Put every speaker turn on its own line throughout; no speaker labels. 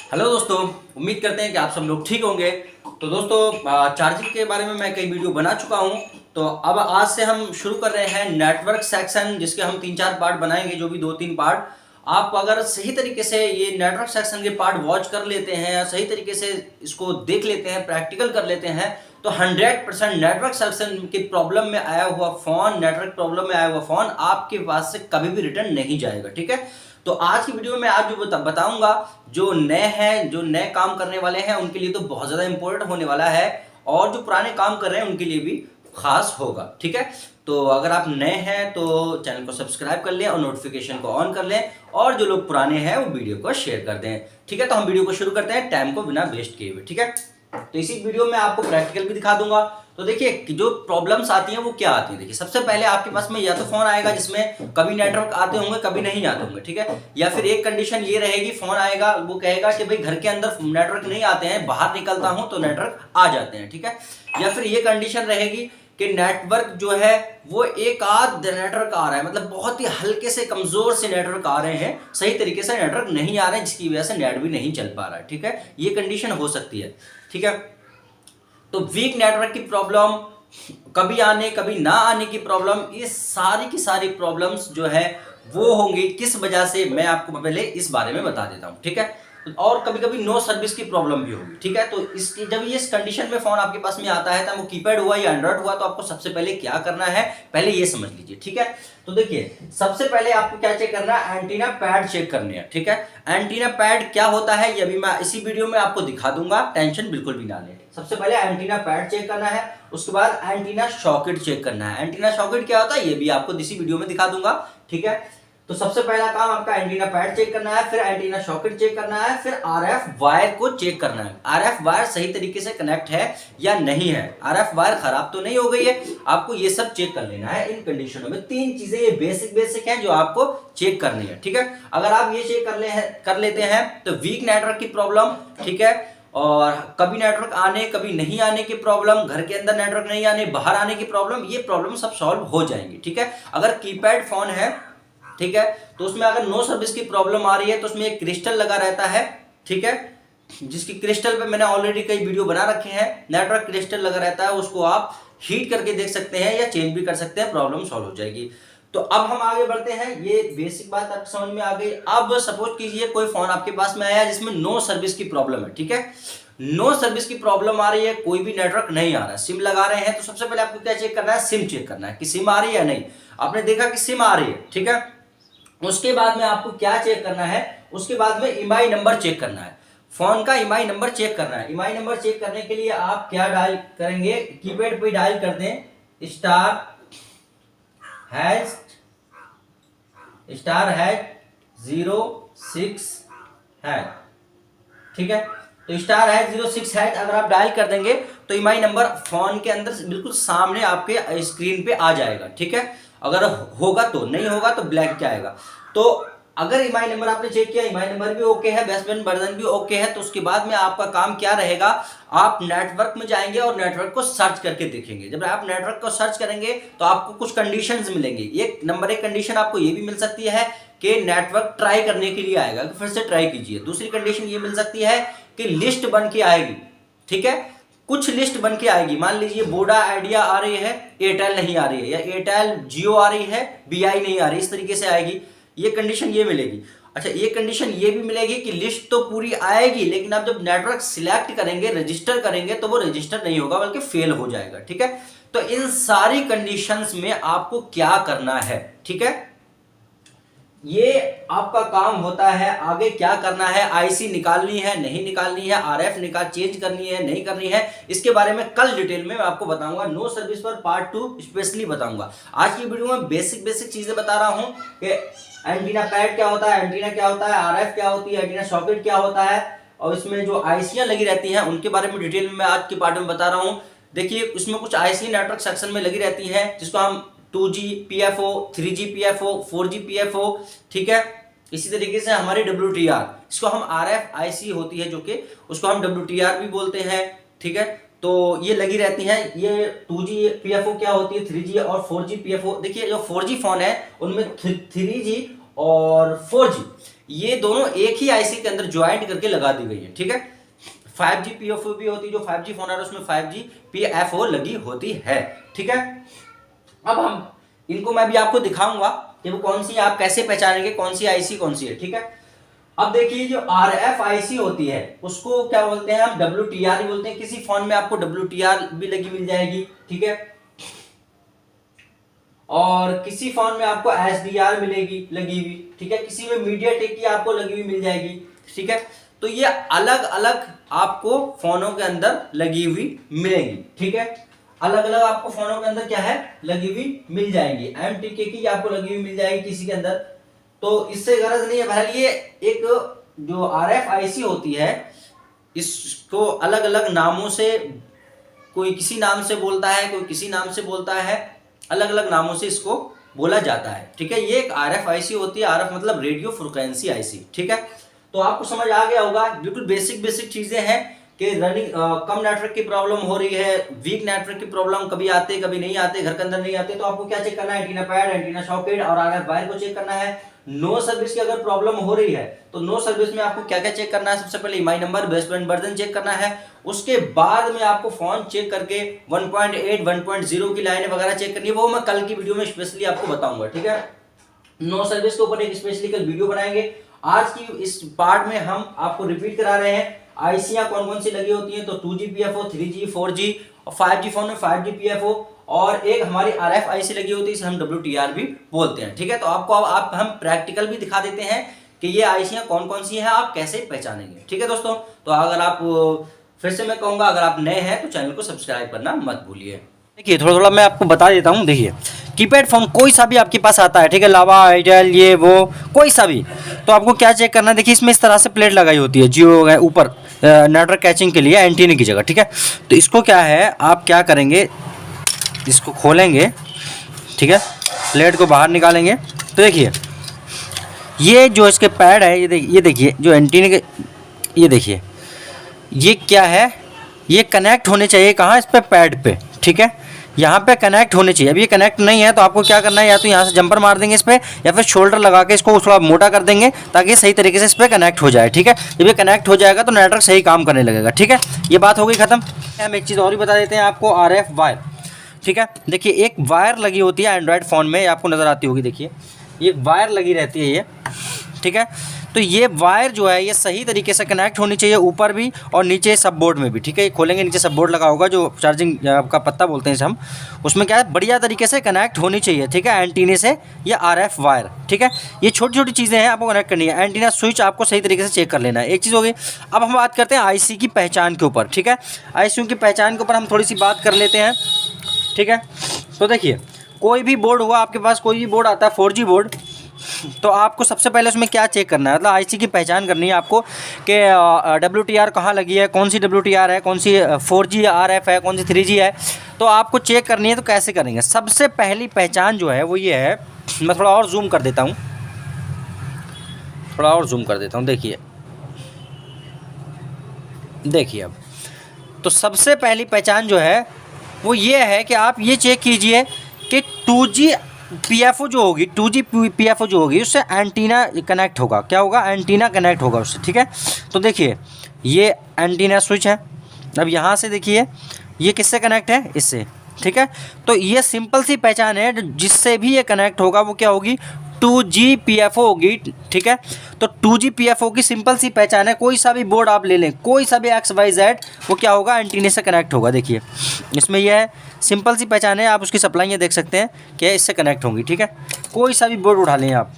Hello दोस्तों, उम्मीद करते हैं कि आप सब लोग ठीक होंगे। तो दोस्तों, चार्जिंग के बारे में मैं कई वीडियो बना चुका हूं। तो अब आज से हम शुरू कर रहे हैं नेटवर्क सेक्शन, जिसके हम 3-4 पार्ट बनाएंगे, जो भी 2-3 पार्ट। आप अगर सही तरीके से ये नेटवर्क सेक्शन के पार्ट वॉच कर लेते हैं या सही तरीके से इसको देख लेते हैं, प्रैक्टिकल कर लेते हैं, तो 100% नेटवर्क सेक्शन की प्रॉब्लम में आया हुआ फ़ोन, नेटवर्क प्रॉब्लम में आया हुआ फ़ोन आपके पास से कभी भी रिटर्न नहीं जाएगा। ठीक है। तो आज की वीडियो में आज जो बताऊंगा, जो नए हैं, जो नए काम करने वाले हैं, उनके लिए तो बहुत ज़्यादा इंपॉर्टेंट होने वाला है, और जो पुराने काम कर रहे हैं उनके लिए भी खास होगा। ठीक है। तो अगर आप नए हैं तो चैनल को सब्सक्राइब कर लें और नोटिफिकेशन को ऑन कर लें, और जो लोग पुराने हैं वो वीडियो को शेयर कर दें। ठीक है। तो हम वीडियो को शुरू करते हैं टाइम को बिना वेस्ट किए हुए। ठीक है। तो इसी वीडियो में आपको प्रैक्टिकल भी दिखा दूंगा। तो देखिए कि जो प्रॉब्लम्स आती हैं वो क्या आती हैं। देखिए, सबसे पहले आपके पास में या तो फोन आएगा जिसमें कभी नेटवर्क आते होंगे, कभी नहीं आते होंगे। ठीक है। या फिर एक कंडीशन ये रहेगी, फोन आएगा वो कहेगा कि भाई घर के अंदर नेटवर्क नहीं आते हैं, बाहर निकलता हूं तो नेटवर्क आ जाते हैं। ठीक है। या फिर ये कंडीशन रहेगी कि नेटवर्क जो है वो एक आध नेटवर्क आ रहा है, मतलब बहुत ही हल्के से कमजोर से नेटवर्क आ रहे हैं, सही तरीके से नेटवर्क नहीं आ रहे हैं, जिसकी वजह से नेट भी नहीं चल पा रहा है। ठीक है। ये कंडीशन हो सकती है। ठीक है। तो वीक नेटवर्क की प्रॉब्लम, कभी आने कभी ना आने की प्रॉब्लम, ये सारी की सारी प्रॉब्लम्स जो है वो होंगी किस वजह से, मैं आपको पहले इस बारे में बता देता हूं। ठीक है। और कभी कभी नो सर्विस की प्रॉब्लम भी होगी। ठीक है। तो इसकी जब ये इस कंडीशन में फोन आपके पास में आता है, तब वो कीपैड हुआ या एंड्रॉइड हुआ, तो आपको सबसे पहले क्या करना है, पहले ये समझ लीजिए। ठीक है। तो देखिए, सबसे पहले आपको क्या चेक करना है, एंटीना पैड चेक करने हैं। ठीक है। एंटीना पैड क्या होता है ये अभी मैं इसी वीडियो में आपको दिखा दूंगा, टेंशन बिल्कुल भी ना लें। सबसे पहले एंटीना पैड चेक करना है, उसके बाद एंटीना सॉकेट चेक करना है। एंटीना सॉकेट क्या होता है ये भी आपको इसी वीडियो में दिखा दूंगा। ठीक है। तो सबसे पहला काम आपका एंटीना पैड चेक करना है, फिर एंटीना सॉकेट चेक करना है, फिर आरएफ वायर को चेक करना है। आरएफ वायर सही तरीके से कनेक्ट है या नहीं है, आरएफ वायर खराब तो नहीं हो गई है, आपको ये सब चेक कर लेना है। इन कंडीशनों में 3 चीजें ये बेसिक हैं जो आपको चेक करनी है। ठीक है। अगर आप ये चेक कर लेते हैं तो वीक नेटवर्क की प्रॉब्लम, ठीक है, और कभी नेटवर्क आने कभी नहीं आने की प्रॉब्लम, घर के अंदर नेटवर्क नहीं आने बाहर आने की प्रॉब्लम, ये प्रॉब्लम सब सॉल्व हो जाएंगी। ठीक है। अगर कीपैड फोन है, ठीक है, तो उसमें अगर नो सर्विस की प्रॉब्लम आ रही है तो उसमें एक क्रिस्टल लगा रहता है। ठीक है। जिसकी क्रिस्टल पे मैंने ऑलरेडी कई वीडियो बना रखे हैं, नेटवर्क क्रिस्टल लगा रहता है, उसको आप हीट करके देख सकते हैं या चेंज भी कर सकते हैं, प्रॉब्लम सॉल्व हो जाएगी। तो अब हम आगे बढ़ते हैं, ये बेसिक बात आपको समझ में आ गई। अब सपोज कीजिए कोई फोन आपके पास में आया जिसमें नो सर्विस की प्रॉब्लम है। ठीक है। नो सर्विस की प्रॉब्लम आ रही है, कोई भी नेटवर्क नहीं आ रहा है, सिम लगा रहे हैं, तो सबसे पहले आपको क्या चेक करना है, सिम चेक करना है कि सिम आ रही है या नहीं। आपने देखा कि सिम आ रही है। ठीक है। उसके बाद में आपको क्या चेक करना है, उसके बाद में ईएमआई नंबर चेक करना है, फोन का ईएमआई नंबर चेक करना है। ईएमआई नंबर चेक करने के लिए आप क्या डायल करेंगे, कीपैड पे डायल कर दें *#06#। ठीक है। तो *#06# अगर आप डायल कर देंगे तो ईएमआई नंबर फोन के अंदर बिल्कुल सामने आपके स्क्रीन पे आ जाएगा। ठीक है। अगर होगा तो, नहीं होगा तो ब्लैक क्या आएगा। तो अगर ईएमआई नंबर आपने चेक किया, ईएमआई नंबर भी ओके है, बेस्ट बैंड वर्जन भी ओके है, तो उसके बाद में आपका काम क्या रहेगा, आप नेटवर्क में जाएंगे और नेटवर्क को सर्च करके देखेंगे। जब आप नेटवर्क को सर्च करेंगे तो आपको कुछ कंडीशंस मिलेंगी। एक नंबर 1 कंडीशन आपको ये भी मिल सकती है कि नेटवर्क ट्राई करने के लिए आएगा, तो फिर से ट्राई कीजिए। दूसरी कंडीशन ये मिल सकती है कि लिस्ट बन के आएगी। ठीक है। कुछ लिस्ट बन के आएगी, मान लीजिए वोडा आइडिया आ रही है, एयरटेल नहीं आ रही है, या एयरटेल जियो आ रही है, बीआई नहीं आ रही, इस तरीके से आएगी। ये कंडीशन ये मिलेगी। अच्छा, ये कंडीशन ये भी मिलेगी कि लिस्ट तो पूरी आएगी, लेकिन आप जब नेटवर्क सिलेक्ट करेंगे, रजिस्टर करेंगे, तो वो रजिस्टर नहीं होगा बल्कि फेल हो जाएगा। ठीक है। तो इन सारी कंडीशंस में आपको क्या करना है, ठीक है, ये आपका काम होता है। आगे क्या करना है, आईसी निकालनी है नहीं निकालनी है, आरएफ चेंज करनी है नहीं करनी है, इसके बारे में कल डिटेल में मैं आपको बताऊंगा। नो सर्विस पर पार्ट 2 स्पेशली बताऊंगा। आज की वीडियो में बेसिक चीजें बता रहा हूं कि एंटीना पैड क्या होता है, एंटीना क्या होता है, आरएफ क्या होती है, एंटीना सॉकेट क्या होता है, और इसमें जो आईसियां लगी रहती हैं उनके बारे में डिटेल में मैं आज के पार्ट में बता रहा हूं। देखिए, उसमें कुछ आईसी नेटवर्क सेक्शन में लगी रहती हैं, जिसको हम 2G PFO, 3G PFO, 4G PFO, ठीक है। इसी तरीके से हमारी WTR, इसको हम RF IC होती है जो कि उसको हम WTR भी बोलते हैं। ठीक है। तो ये लगी रहती हैं। ये 2G PFO क्या होती है, 3G और 4G PFO। देखिए, जो 4G फोन है उनमें 3G और 4G ये दोनों एक ही आईसी के अंदर ज्वाइंट करके लगा दी गई है, ठीक है। 5G PFO भी होती है, जो 5G फोन आ रहा है उसमें 5G PFO लगी होती है, ठीक है। अब हम इनको मैं भी आपको दिखाऊंगा कि वो कौन सी है, आप कैसे पहचानेंगे कौन सी आईसी कौन सी है, ठीक है। अब देखिए जो RFIC होती है उसको क्या बोलते हैं हम, WTR ही बोलते हैं। किसी फोन में आपको WTR भी लगी मिल जाएगी, ठीक है, और किसी फोन में आपको SDR मिलेगी लगी हुई, ठीक है, किसी में मीडियाटेक की आपको लगी हुई मिल जाएगी, ठीक है। तो ये अलग अलग आपको फोनों के अंदर लगी हुई मिलेंगी, ठीक है। अलग अलग आपको फोनों के अंदर क्या है लगी हुई मिल जाएंगी। MTK की आपको लगी हुई मिल जाएगी किसी के अंदर, तो इससे गरज नहीं है। बहरहाल ये एक जो RFIC होती है इसको अलग अलग नामों से, कोई किसी नाम से बोलता है, कोई किसी नाम से बोलता है, अलग अलग नामों से इसको बोला जाता है, ठीक है। ये एक RFIC होती है, RF मतलब रेडियो फ्रिक्वेंसी आईसी, ठीक है। तो आपको समझ आ गया होगा, बिल्कुल बेसिक चीजें हैं कि रनिंग कम नेटवर्क की प्रॉब्लम हो रही है, वीक नेटवर्क की प्रॉब्लम कभी आते कभी नहीं आते, घर के अंदर नहीं आते, तो आपको क्या चेक करना है, एंटीना पैड, एंटीना सॉकेट और RF वायर को चेक करना है। नो सर्विस की अगर प्रॉब्लम हो रही है तो नो सर्विस में आपको क्या क्या चेक करना है, सबसे पहले EMI number, baseband version check करना है। उसके बाद में आपको फोन चेक करके 1.8 1.0 की लाइनें वगैरह चेक करनी है, वो मैं कल की वीडियो में स्पेशली आपको बताऊंगा, ठीक है। नो सर्विस के ऊपर एक स्पेशली कल वीडियो बनाएंगे। आज की इस पार्ट में हम आपको रिपीट करा रहे हैं आईसियां कौन कौन सी लगी होती हैं, तो 2G PFO, 3G, 4G और 5G फोन में 5G PFO, और एक हमारी RFIC लगी होती है, इसे हम WTR भी बोलते हैं, ठीक है। तो आपको अब हम प्रैक्टिकल भी दिखा देते हैं कि ये आईसियां कौन कौन सी हैं, आप कैसे पहचानेंगे, ठीक है दोस्तों। तो अगर आप फिर से मैं कहूँगा, अगर आप नए हैं तो चैनल को सब्सक्राइब करना मत भूलिए। देखिए थोड़ा थोड़ा मैं आपको बता देता हूँ। देखिए कीपैड फोन कोई सा भी आपके पास आता है, ठीक है, लावा, आइडियल, ये वो कोई सा भी, तो आपको क्या चेक करना है, देखिए इसमें इस तरह से प्लेट लगाई होती है जियो ऊपर नेटवर्क कैचिंग के लिए एंटीना की जगह, ठीक है। तो इसको क्या है, आप क्या करेंगे, इसको खोलेंगे, ठीक है, प्लेट को बाहर निकालेंगे, तो देखिए ये जो इसके पैड है, ये देखिए जो एंटीना के, ये देखिए ये क्या है, ये कनेक्ट होने चाहिए कहाँ, इस पे पैड पे, ठीक है, यहाँ पे कनेक्ट होने चाहिए। अब ये कनेक्ट नहीं है तो आपको क्या करना है, या तो यहाँ से जंपर मार देंगे इस पर, या फिर शोल्डर लगा के इसको थोड़ा मोटा कर देंगे ताकि सही तरीके से इस पर कनेक्ट हो जाए, ठीक है। जब ये कनेक्ट हो जाएगा तो नेटवर्क सही काम करने लगेगा, ठीक है। ये बात हो गई खत्म। हम एक चीज़ और ही बता देते हैं आपको, RF वायर, ठीक है। देखिए एक वायर लगी होती है एंड्रॉयड फ़ोन में, आपको नज़र आती होगी, देखिए ये वायर लगी रहती है ये, ठीक है। तो ये वायर जो है ये सही तरीके से कनेक्ट होनी चाहिए, ऊपर भी और नीचे सब बोर्ड में भी, ठीक है। ये खोलेंगे, नीचे सब बोर्ड लगा होगा जो चार्जिंग का पत्ता बोलते हैं इसे हम, उसमें क्या है बढ़िया तरीके से कनेक्ट होनी चाहिए, ठीक है, एंटीने से ये RF वायर, ठीक है। ये छोटी छोटी चीज़ें हैं आपको कनेक्ट करनी है। एंटीना स्विच आपको सही तरीके से चेक कर लेना है, एक चीज़ होगी। अब हम बात करते हैं IC की पहचान के ऊपर, ठीक है। IC की पहचान के ऊपर हम थोड़ी सी बात कर लेते हैं, ठीक है। तो देखिए कोई भी बोर्ड हुआ आपके पास, कोई भी बोर्ड आता है 4G बोर्ड, तो आपको सबसे पहले उसमें क्या चेक करना है, मतलब आईसी की पहचान करनी है आपको कि WTR कहाँ लगी है, कौन सी WTR है, कौन सी 4G RF है, कौन सी 3G है, तो आपको चेक करनी है। तो कैसे करेंगे, सबसे पहली पहचान जो है वो ये है, मैं थोड़ा और जूम कर देता हूँ, थोड़ा और जूम कर देता हूँ, देखिए देखिए अब तो सबसे पहली पहचान जो है वो ये है कि आप ये चेक कीजिए कि 2G PFO जो होगी, 2G PFO जो होगी उससे एंटीना कनेक्ट होगा, क्या होगा, एंटीना कनेक्ट होगा उससे, ठीक है। तो देखिए ये एंटीना स्विच है, अब यहाँ से देखिए ये किससे कनेक्ट है, इससे, ठीक है। तो ये सिंपल सी पहचान है, जिससे भी ये कनेक्ट होगा वो क्या होगी, 2G PFO होगी, ठीक है। तो 2G PFO की सिंपल सी पहचान है, कोई सा भी बोर्ड आप ले लें, कोई सा भी XYZ, वो क्या होगा, एंटीने से कनेक्ट होगा। देखिए इसमें यह है, सिंपल सी पहचान है, आप उसकी सप्लाइयाँ देख सकते हैं कि इससे कनेक्ट होंगी, ठीक है। कोई सा भी बोर्ड उठा लें आप,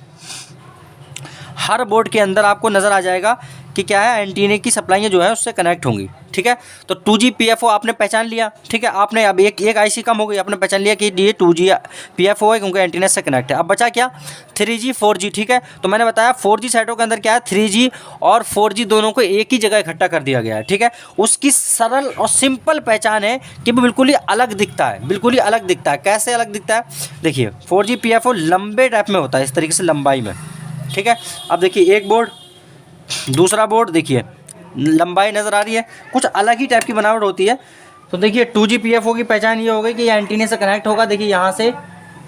हर बोर्ड के अंदर आपको नज़र आ जाएगा कि क्या है, एंटीने की सप्लाइयाँ जो है उससे कनेक्ट होंगी, ठीक है। तो 2G PFO आपने पहचान लिया, ठीक है, आपने अब एक आईसी कम हो गई, आपने पहचान लिया कि ये 2G PFO है क्योंकि एंटीना से कनेक्ट है। अब बचा क्या, 3G 4G, ठीक है। तो मैंने बताया 4G सेटों के अंदर क्या है, 3G और 4G दोनों को एक ही जगह इकट्ठा कर दिया गया है, ठीक है। उसकी सरल और सिंपल पहचान है कि वो बिल्कुल ही अलग दिखता है, बिल्कुल ही अलग दिखता है। कैसे अलग दिखता है, देखिए 4G PFO लंबे टाइप में होता है, इस तरीके से लंबाई में, ठीक है। अब देखिए एक बोर्ड, दूसरा बोर्ड, देखिए लंबाई नज़र आ रही है, कुछ अलग ही टाइप की बनावट होती है। तो देखिए 2G PFO की पहचान ये हो गई कि ये एंटीने से कनेक्ट होगा, देखिए यहाँ से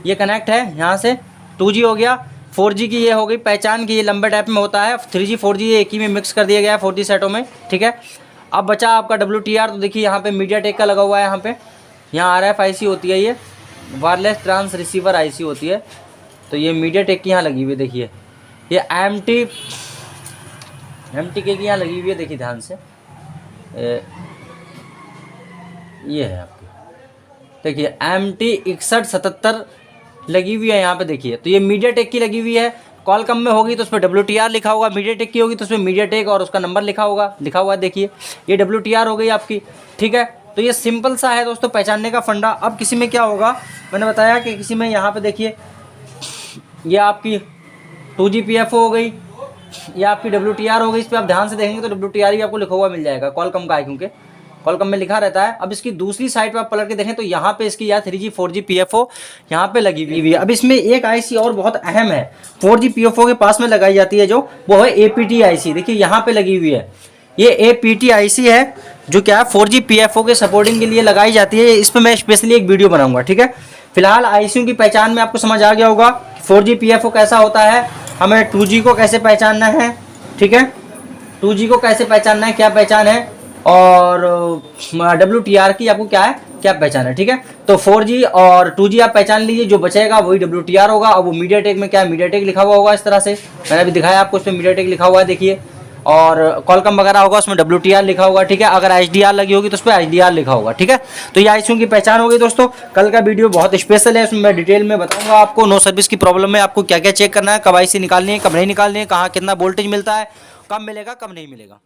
ये कनेक्ट है, यहाँ से 2G हो गया, 4G की ये हो गई पहचान की, ये लंबे टाइप में होता है। 3G 4G ये एक ही में मिक्स कर दिया गया है 4G सेटों में, ठीक है। अब बचा आपका WTR, तो देखिए यहाँ पे मीडियाटेक का लगा हुआ है, यहाँ RFIC होती है, ये वायरलेस ट्रांस रिसीवर IC होती है। तो ये मीडियाटेक की यहाँ लगी हुई है, देखिए ये MTK की यहाँ लगी हुई है, देखिए ध्यान से। ये है आपकी, देखिए MT6177 लगी हुई है यहाँ पे, देखिए। तो ये मीडियाटेक की लगी हुई है। कॉलकम में होगी तो उस पर WTR लिखा होगा, मीडियाटेक की होगी तो उसमें मीडियाटेक और उसका नंबर लिखा हुआ है, देखिए ये WTR हो गई आपकी, ठीक है। तो ये सिंपल सा है दोस्तों पहचानने का फंडा। अब किसी में क्या होगा, मैंने बताया कि किसी में यहाँ पे देखिए ये आपकी 2G PFO हो गई, ये आपकी WTR हो गई। इस पर आप ध्यान से देखेंगे तो WTR ही आपको लिखा हुआ मिल जाएगा, कॉलकम का है क्योंकि कॉलकम में लिखा रहता है। अब इसकी दूसरी साइड पर आप पलट के देखें तो यहाँ पे इसकी यार 3G 4G PFO यहाँ पे लगी हुई है। अब इसमें एक IC और बहुत अहम है, 4G PFO के पास में लगाई जाती है, जो वो है APT IC, देखिए यहाँ पे लगी हुई है। ये APT IC है जो क्या है 4G PFO के सपोर्टिंग के लिए लगाई जाती है। इस पर मैं स्पेशली एक वीडियो बनाऊंगा, ठीक है। फिलहाल ICU की पहचान में आपको समझ आ गया होगा 4G PFO कैसा होता है, हमें 2G को कैसे पहचानना है, ठीक है। 2G को कैसे पहचानना है, क्या पहचान है, और WTR की आपको क्या है, क्या पहचान है, ठीक है। तो 4G और 2G आप पहचान लीजिए, जो बचेगा वही WTR होगा। अब वो मीडियाटेक में क्या है, मीडियाटेक लिखा हुआ होगा इस तरह से, मैंने अभी दिखाया आपको, उसमें मीडियाटेक लिखा हुआ है, देखिए। और कॉलकम वगैरह होगा उसमें WTR लिखा होगा, ठीक है। अगर HDR लगी होगी तो उस पर HDR लिखा होगा, ठीक है। तो ये ICU की पहचान होगी दोस्तों। कल का वीडियो बहुत स्पेशल है, उसमें मैं डिटेल में बताऊंगा आपको नो सर्विस की प्रॉब्लम में आपको क्या क्या चेक करना है, कब IC निकालनी है, कब नहीं निकालनी है, कहाँ कितना वोल्टेज मिलता है, कब मिलेगा कब नहीं मिलेगा।